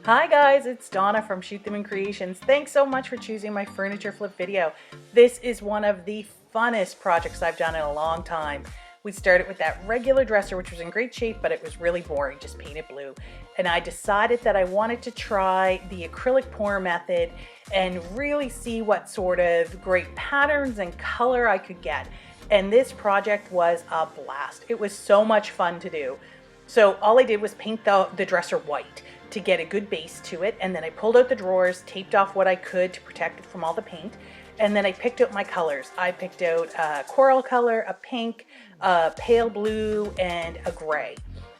Hi guys, it's Donna from Shoot Them in Creations. Thanks so much for choosing my furniture flip video. This is one of the funnest projects I've done in a long time. We started with that regular dresser, which was in great shape, but it was really boring, just painted blue. And I decided that I wanted to try the acrylic pour method and really see what sort of great patterns and color I could get. And this project was a blast. It was so much fun to do. So all I did was paint the dresser white to get a good base to it, and then I pulled out the drawers, taped off what I could to protect it from all the paint, and then I picked out my colors. I picked out a coral color, a pink, a pale blue, and a gray,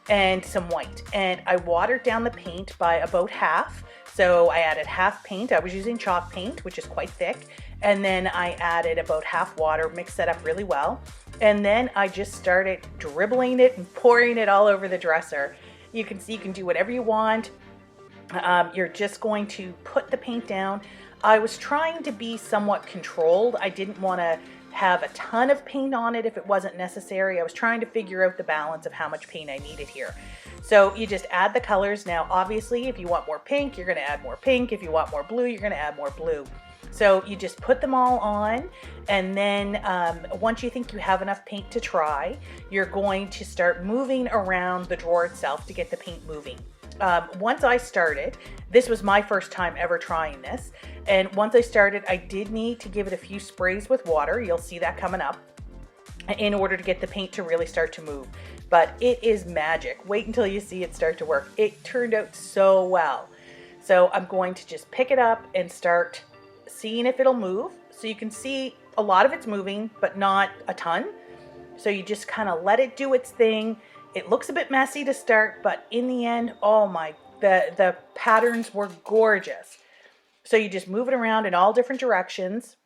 and some white. And I watered down the paint by about half. So I added half paint. I was using chalk paint, which is quite thick. And then I added about half water, mixed that up really well. And then I just started dribbling it and pouring it all over the dresser. You can see you can do whatever you want. You're just going to put the paint down. I was trying to be somewhat controlled. I didn't want to have a ton of paint on it if it wasn't necessary. I was trying to figure out the balance of how much paint I needed here. So you just add the colors. Now, obviously, if you want more pink, you're going to add more pink. If you want more blue, you're going to add more blue. So you just put them all on, and then once you think you have enough paint to try, you're going to start moving around the drawer itself to get the paint moving. Once I started, this was my first time ever trying this, and once I started, I did need to give it a few sprays with water. You'll see that coming up, in order to get the paint to really start to move. But it is magic. Wait until you see it start to work. It turned out so well. So I'm going to just pick it up and start seeing if it'll move. So you can see a lot of it's moving, but not a ton. So you just kind of let it do its thing. It looks a bit messy to start, but in the end, oh my, the patterns were gorgeous. So you just move it around in all different directions,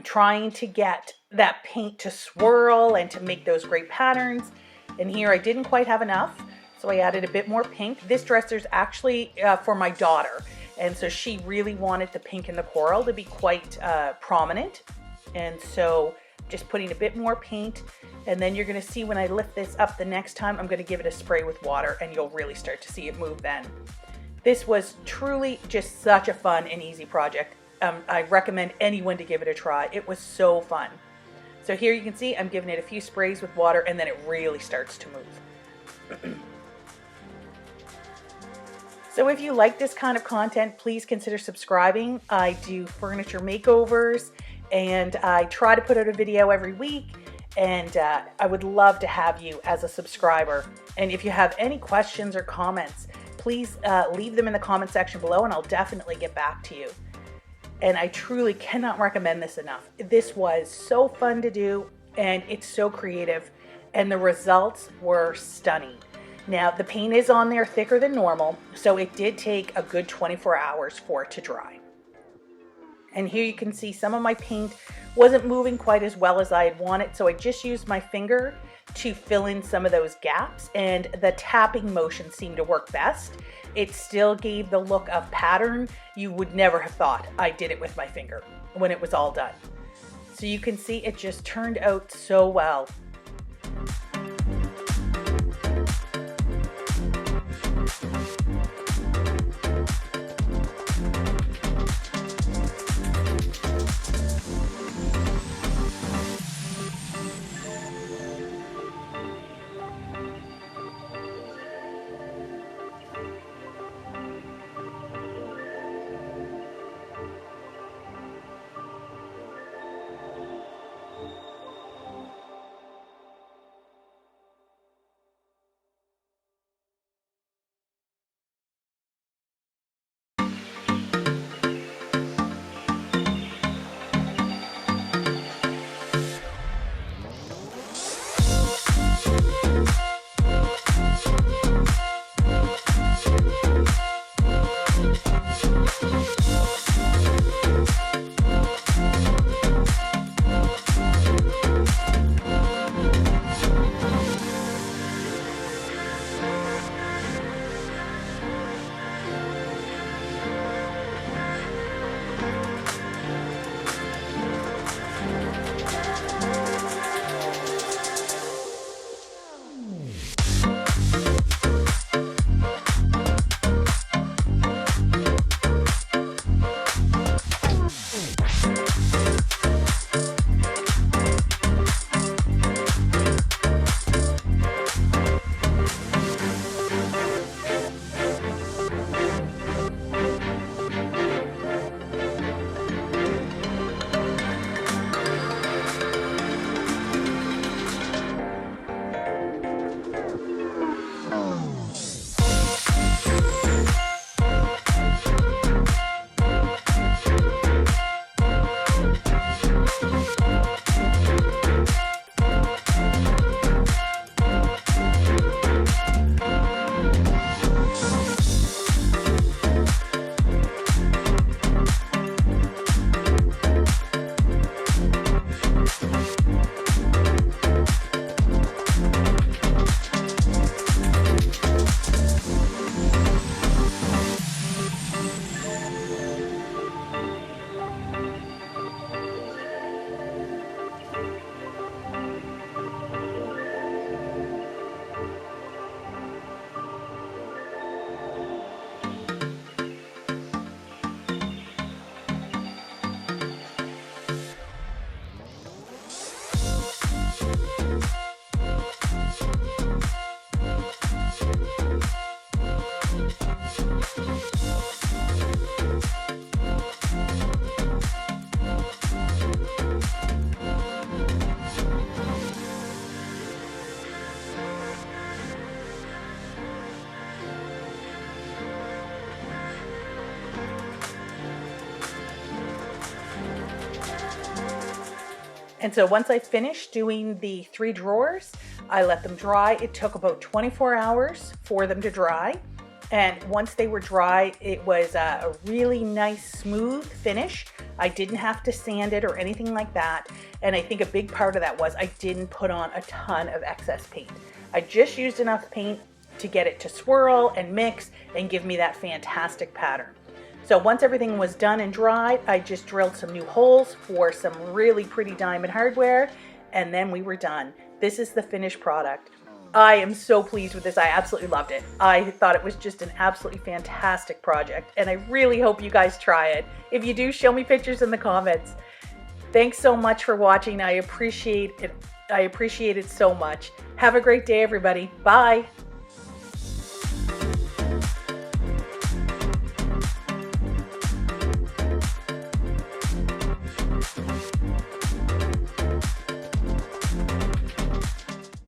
trying to get that paint to swirl and to make those great patterns. And here I didn't quite have enough, so I added a bit more pink. This dresser's actually for my daughter, and so she really wanted the pink and the coral to be quite prominent. And so just putting a bit more paint, and then you're gonna see when I lift this up the next time, I'm gonna give it a spray with water, and you'll really start to see it move then. This was truly just such a fun and easy project. I recommend anyone to give it a try. It was so fun. So here you can see I'm giving it a few sprays with water, and then it really starts to move. So if you like this kind of content, please consider subscribing. I do furniture makeovers, and I try to put out a video every week, and I would love to have you as a subscriber. And if you have any questions or comments, please leave them in the comment section below, and I'll definitely get back to you. And I truly cannot recommend this enough. This was so fun to do, and it's so creative, and the results were stunning. Now, the paint is on there thicker than normal, so it did take a good 24 hours for it to dry. And here you can see some of my paint wasn't moving quite as well as I had wanted, so I just used my finger to fill in some of those gaps, and the tapping motion seemed to work best. It still gave the look of pattern. You would never have thought I did it with my finger when it was all done. So you can see it just turned out so well. And so once I finished doing the 3 drawers, I let them dry. It took about 24 hours for them to dry. And once they were dry, it was a really nice, smooth finish. I didn't have to sand it or anything like that. And I think a big part of that was I didn't put on a ton of excess paint. I just used enough paint to get it to swirl and mix and give me that fantastic pattern. So once everything was done and dried, I just drilled some new holes for some really pretty diamond hardware, and then we were done. This is the finished product. I am so pleased with this. I absolutely loved it. I thought it was just an absolutely fantastic project, and I really hope you guys try it. If you do, show me pictures in the comments. Thanks so much for watching. I appreciate it. I appreciate it so much. Have a great day, everybody. Bye.